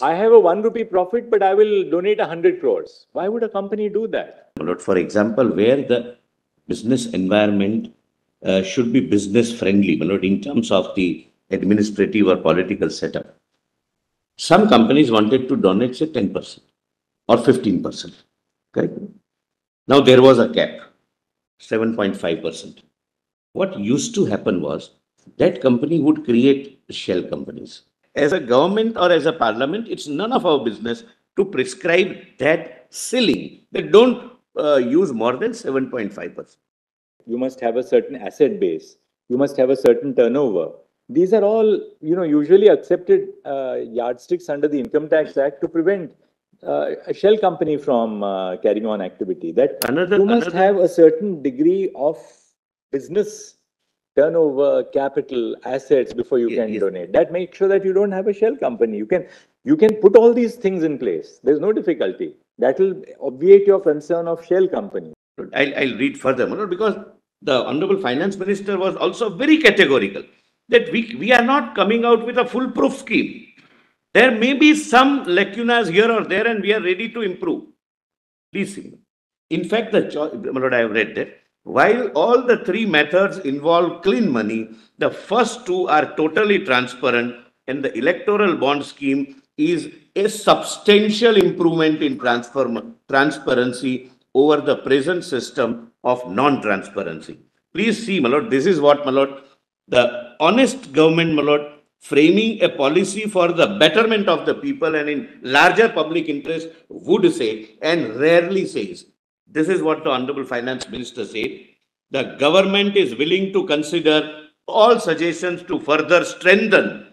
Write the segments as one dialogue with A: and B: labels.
A: I have a 1 rupee profit, but I will donate 100 crores. Why would a company do that?
B: For example, where the business environment should be business friendly, in terms of the administrative or political setup. Some companies wanted to donate, say, 10% or 15%. Okay? Now there was a cap, 7.5%. What used to happen was that company would create shell companies. As a government or as a parliament, it's none of our business to prescribe that ceiling. They don't use more than 7.5%.
A: You must have a certain asset base. You must have a certain turnover. These are all, usually accepted yardsticks under the Income Tax Act to prevent a shell company from carrying on activity. That you must have a certain degree of business turnover, capital, assets before you can donate. That makes sure that you don't have a shell company. You can put all these things in place. There's no difficulty. That will obviate your concern of shell company.
B: I'll read further, because the Honorable Finance Minister was also very categorical that we are not coming out with a foolproof scheme. There may be some lacunas here or there, and we are ready to improve. Please see. In fact, I have read that while all the three methods involve clean money, the first two are totally transparent, and the electoral bond scheme is a substantial improvement in transparency over the present system of non-transparency. Please see, this is what, the honest government, framing a policy for the betterment of the people and in larger public interest would say, and rarely says. This is what the Honorable Finance Minister said. The government is willing to consider all suggestions to further strengthen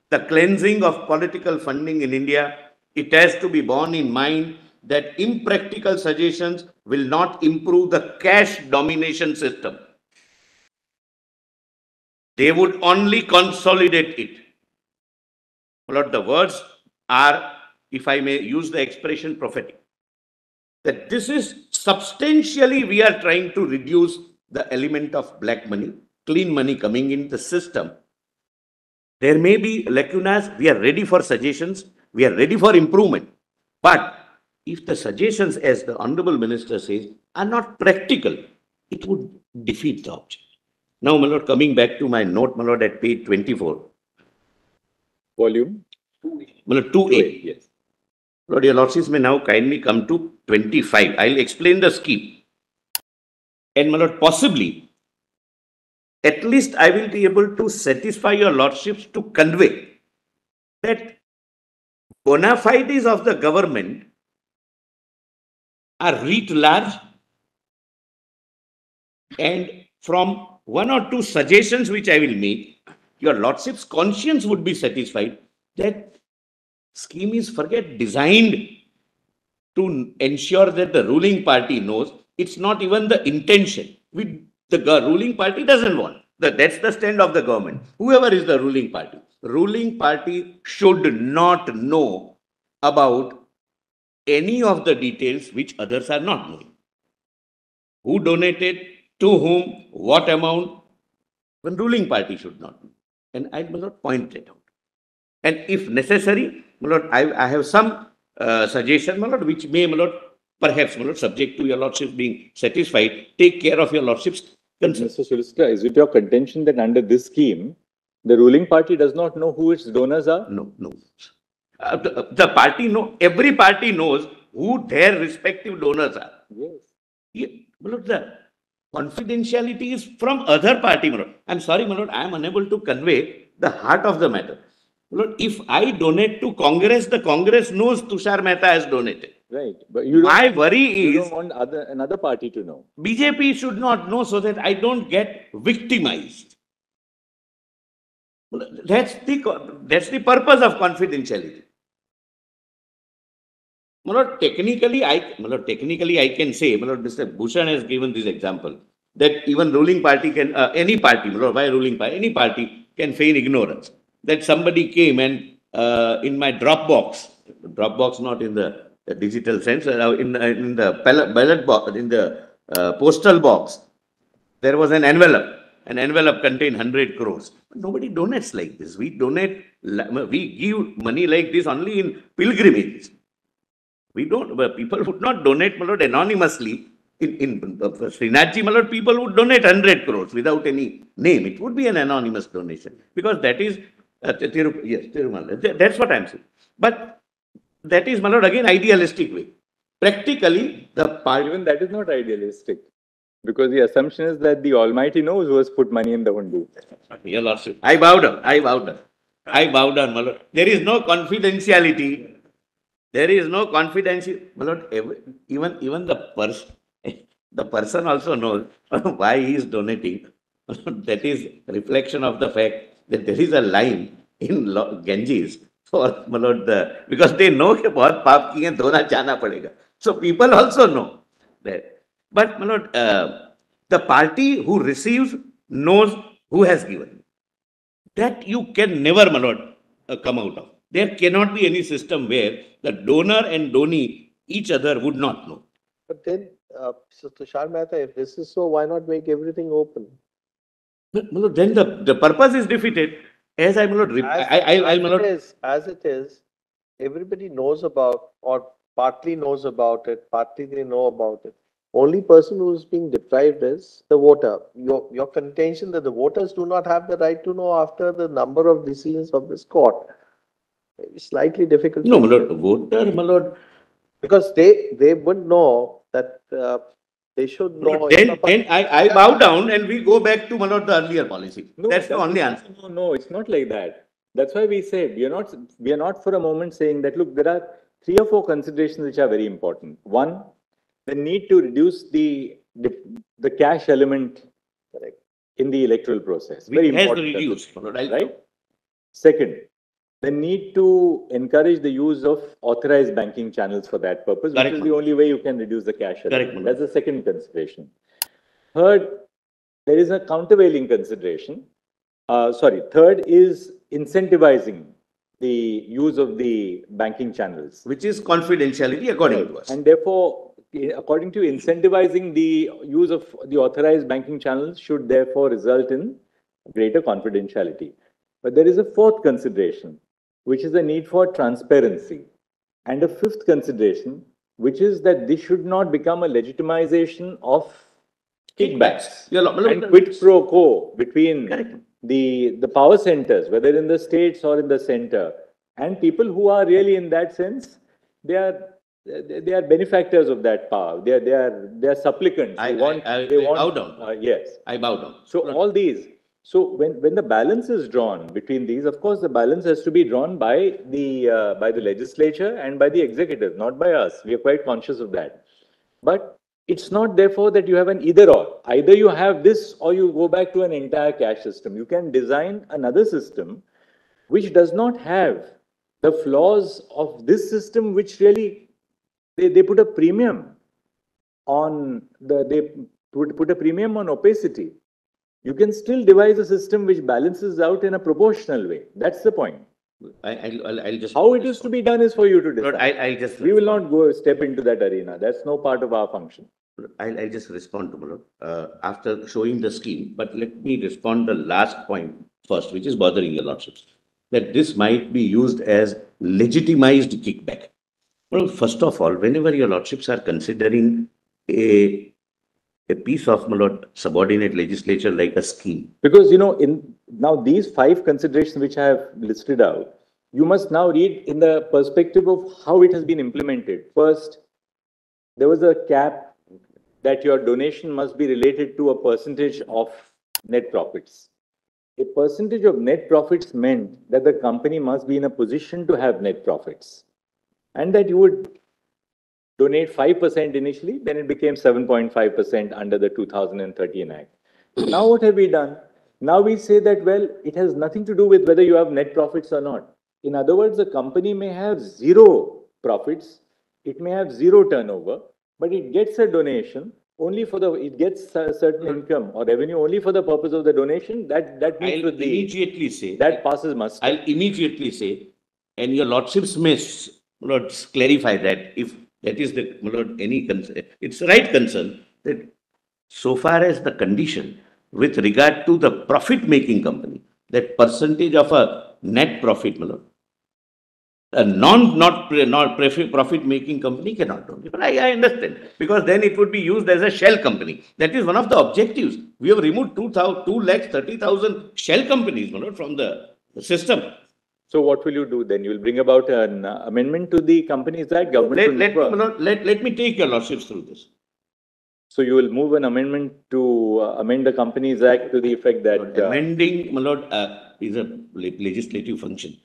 B: the cleansing of political funding in India. It has to be borne in mind that impractical suggestions will not improve the cash domination system. They would only consolidate it. The words are, if I may use the expression, prophetic. That this is substantially, we are trying to reduce the element of black money, clean money coming in the system. There may be lacunas. We are ready for suggestions. We are ready for improvement. But if the suggestions, as the Honorable Minister says, are not practical, it would defeat the object. Now, my lord, coming back to my note, my lord, at page 24.
A: Volume?
B: 2A.
A: Yes.
B: Lord, your lordships may now kindly come to 25. I'll explain the scheme. And my lord, possibly, at least I will be able to satisfy your lordships to convey that bona fides of the government are writ large, and from one or two suggestions which I will make, your lordship's conscience would be satisfied that scheme is designed to ensure that the ruling party knows. It's not even the intention. The ruling party doesn't want. That's the stand of the government. Whoever is the ruling party should not know about any of the details which others are not knowing. Who donated, to whom, what amount, the ruling party should not know. And I will not point it out. And if necessary, my lord, I have some suggestion, my lord, which may, my lord, perhaps, my lord, subject to your lordship being satisfied, take care of your lordship's concern.
A: Mr. Solicitor, is it your contention that under this scheme, the ruling party does not know who its donors are?
B: No. The party every party knows who their respective donors are.
A: Yes.
B: My lord, the confidentiality is from other party, my lord. I'm sorry, my lord, I am unable to convey the heart of the matter. My lord, if I donate to Congress, the Congress knows Tushar Mehta has donated.
A: Right. But
B: my worry is
A: you don't want another party to know.
B: BJP should not know so that I don't get victimized. That's the purpose of confidentiality. Technically, I can say, Mr. Bhushan has given this example, that even ruling party can, any party, why ruling party, any party can feign ignorance. That somebody came and in my Dropbox not in the digital sense, in the ballot box, in the postal box, there was an envelope an envelope contain 100 crores. Nobody donates like this. We give money like this only in pilgrimages. We don't, people would not donate, my lord, anonymously. In Srinathji, my lord, people would donate 100 crores without any name. It would be an anonymous donation because that is, yes, Tirumala. That's what I'm saying. But that is, my lord, again, idealistic way. Practically, the party.
A: Even that is not idealistic. Because the assumption is that the Almighty knows who has put money in the hundu.
B: Your Lordship, I bow down. I bow down. I bow down, my lord. There is no confidentiality. There is no confidentiality. My lord, even the person also knows why he is donating. That is reflection of the fact that there is a line in Ganges for, my lord, because they know कि बहुत पाप किए धोना जाना पड़ेगा. So people also know that. But, my lord, the party who receives knows who has given. That you can never, my lord, come out of. There cannot be any system where the donor and donee each other would not know.
C: But then, so Tushar Mehta, if this is so, why not make everything open?
B: But, my lord, then the purpose is defeated. As I, my lord,
C: as it is, everybody knows about, or partly knows about it, partly they know about it. Only person who is being deprived is the voter. Your contention that the voters do not have the right to know after the number of decisions of this court. It's slightly difficult.
B: No, my lord, voter, my lord.
C: Because they would know that they should know.
B: Then I bow down and we go back to, my lord, the earlier policy.
A: No,
B: that's the only answer.
A: No, it's not like that. That's why we said we are not for a moment saying that, look, there are 3 or 4 considerations which are very important. One, the need to reduce the cash element in the electoral process. Very important.
B: Reduced,
A: right? Second, the need to encourage the use of authorized banking channels for that purpose, which is the only way you can reduce the cash element. That's the second consideration. Third, there is a countervailing consideration. Third is incentivizing the use of the banking channels.
B: Which is confidentiality according to us.
A: And therefore, according to incentivizing the use of the authorized banking channels should therefore result in greater confidentiality. But there is a fourth consideration, which is the need for transparency. And a fifth consideration, which is that this should not become a legitimization of kickbacks and quid pro quo between the power centers, whether in the states or in the center, and people who are really in that sense, they are benefactors of that power. They are supplicants.
B: I bow down.
A: Yes,
B: I bow down.
A: So all these. So when the balance is drawn between these, of course, the balance has to be drawn by the legislature and by the executive, not by us. We are quite conscious of that. But it's not therefore that you have an either or. Either you have this or you go back to an entire cash system. You can design another system which does not have the flaws of this system, which really they put a premium on put a premium on opacity. You can still devise a system which balances out in a proportional way. That's the point.
B: I'll just
A: how it is to be done is for you to decide.
B: I'll just
A: we will not step into that arena. That's no part of our function.
B: I'll just respond to Mullah after showing the scheme. But let me respond the last point first, which is bothering your lordships, that this might be used as legitimized kickback. Well, first of all, whenever your lordships are considering a piece of, my lord, subordinate legislature like a scheme.
A: Because, in now these 5 considerations which I have listed out, you must now read in the perspective of how it has been implemented. First, there was a cap that your donation must be related to a percentage of net profits. A percentage of net profits meant that the company must be in a position to have net profits. And that you would donate 5% initially, then it became 7.5% under the 2013 Act. Now what have we done? Now we say that, well, it has nothing to do with whether you have net profits or not. In other words, the company may have 0 profits, it may have 0 turnover, but it gets a donation only for it gets a certain income or revenue only for the purpose of the donation. That means with
B: immediately say
A: that passes muster.
B: I'll immediately say, and your lordships may clarify that if that is any concern, it's the right concern that so far as the condition with regard to the profit-making company, that percentage of a net profit, my lord, a not profit-making company cannot do it. But I understand, because then it would be used as a shell company. That is one of the objectives. We have removed 230,000 shell companies, my lord, from the system.
A: So what will you do then? You will bring about an amendment to the Companies Act, government.
B: Let me take your lordships through this.
A: So you will move an amendment to amend the Companies Act to the effect that
B: amending, my lord, is a legislative function.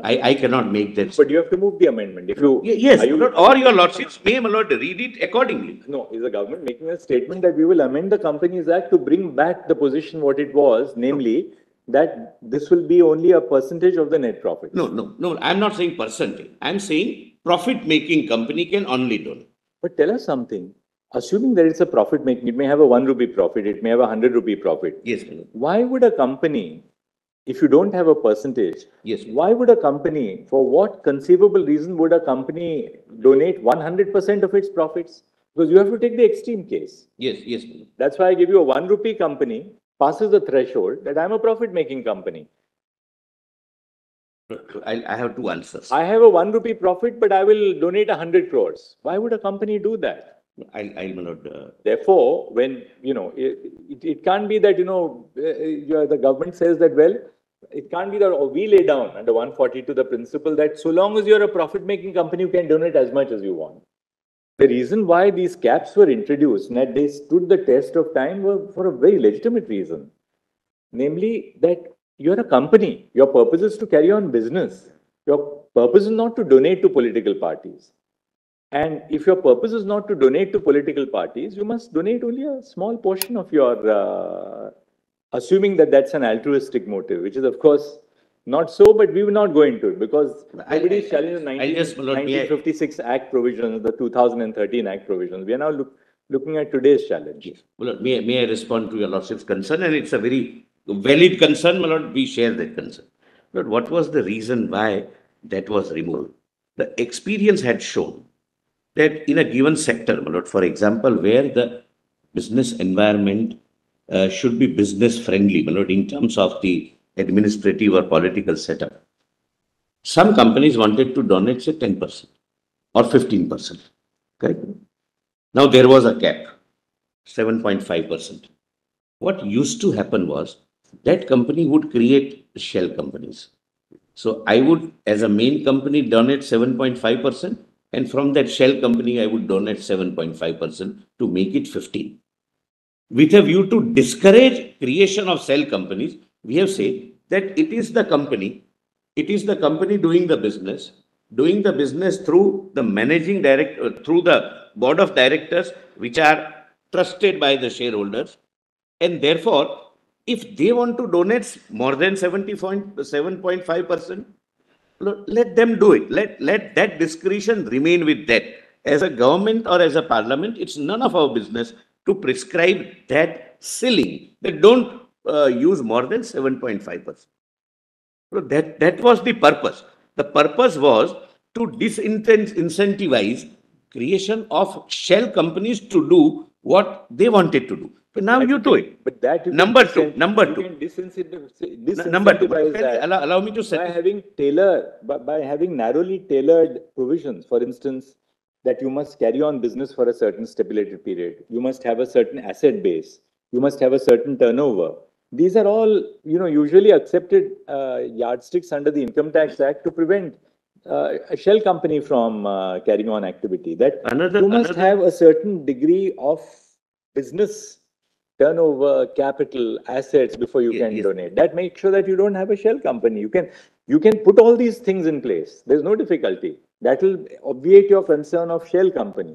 B: I cannot make that.
A: But you have to move the amendment. If you
B: yes, or your lordships may, my lord, read it accordingly.
A: No, is the government making a statement that we will amend the Companies Act to bring back the position what it was, namely that this will be only a percentage of the net profit?
B: No. I'm not saying percentage. I'm saying profit-making company can only donate.
A: But tell us something. Assuming that it's a profit making, it may have a 1 rupee profit, it may have a 100 rupee profit.
B: Yes.
A: Why would a company, if you don't have a percentage,
B: yes,
A: why would a company, for what conceivable reason would a company donate 100% of its profits? Because you have to take the extreme case.
B: Yes.
A: That's why I give you a 1 rupee company passes the threshold that I'm a profit making company.
B: I have two answers.
A: I have a 1 rupee profit, but I will donate 100 crores. Why would a company do that?
B: I'll not.
A: Therefore, when, it can't be that, the government says that, well, it can't be that we lay down under 142 the principle that so long as you're a profit-making company, you can donate as much as you want. The reason why these caps were introduced and that they stood the test of time were for a very legitimate reason. Namely, that you're a company. Your purpose is to carry on business. Your purpose is not to donate to political parties. And if your purpose is not to donate to political parties, you must donate only a small portion of your, assuming that that's an altruistic motive, which is, of course, not so, but we will not go into it because nobody is challenging the 1956 Act provisions, the 2013 Act provisions. We are now looking at today's challenge.
B: Yes. Well, may I respond to your lordship's concern? And it's a very valid concern, my lord. We share that concern. But what was the reason why that was removed? The experience had shown that in a given sector, my lord, for example, where the business environment should be business friendly, my lord, in terms of the administrative or political setup, some companies wanted to donate, say, 10% or 15%. Okay? Now there was a cap, 7.5%. What used to happen was that company would create shell companies. So I would, as a main company, donate 7.5%. And from that shell company, I would donate 7.5% to make it 15. With a view to discourage creation of shell companies, we have said that it is the company doing the business through the managing director, through the board of directors, which are trusted by the shareholders. And therefore, if they want to donate more than 7.5%, let them do it. Let that discretion remain with that. As a government or as a parliament, it's none of our business to prescribe that ceiling. They don't use more than 7.5%. So that was the purpose. The purpose was to disincentivize creation of shell companies to do what they wanted to do. But now you do it.
A: But that
B: number two. Number two. Allow me to say
A: by having narrowly tailored provisions. For instance, that you must carry on business for a certain stipulated period. You must have a certain asset base. You must have a certain turnover. These are all, usually accepted yardsticks under the Income Tax Act to prevent a shell company from carrying on activity. That you must have a certain degree of business turnover, capital, assets before you can donate. That makes sure that you don't have a shell company. You can put all these things in place. There's no difficulty. That will obviate your concern of shell company.